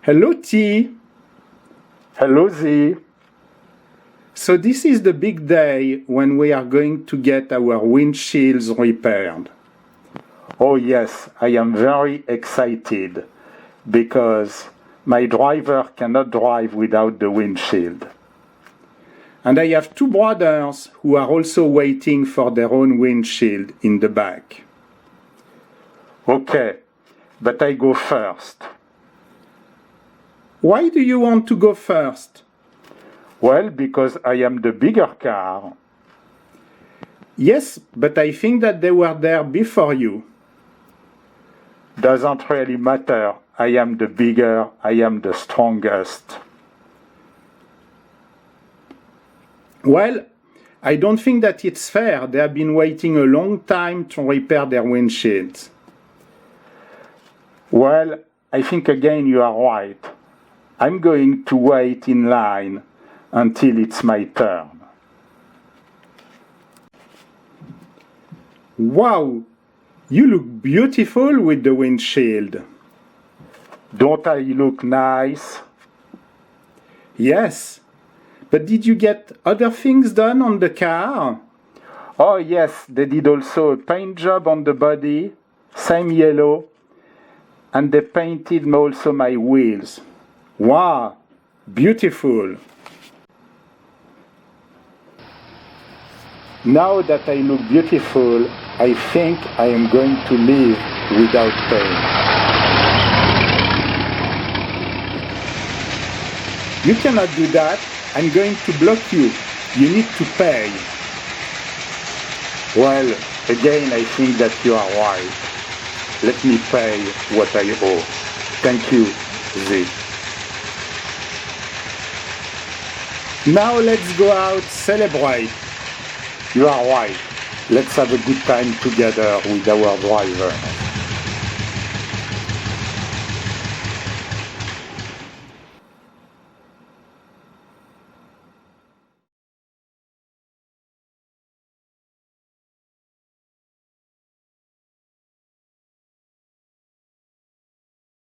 Hello T. Hello Z. So this is the big day when we are going to get our windshields repaired. Oh yes, I am very excited because my driver cannot drive without the windshield. And I have two brothers who are also waiting for their own windshield in the back. Okay, but I go first. Why do you want to go first? Well, because I am the bigger car. Yes, but I think that they were there before you. Doesn't really matter. I am the bigger, I am the strongest. Well, I don't think that it's fair. They have been waiting a long time to repair their windshields. Well, I think again you are right. I'm going to wait in line until it's my turn. Wow, you look beautiful with the windshield. Don't I look nice? Yes, but did you get other things done on the car? Oh yes, they did also a paint job on the body, same yellow, and they painted also my wheels. Wow, beautiful. Now that I look beautiful, I think I am going to live without pain. You cannot do that. I'm going to block you. You need to pay. Well, again, I think that you are right. Let me pay what I owe. Thank you, Z. Now let's go out, celebrate. You are right. Let's have a good time together with our driver.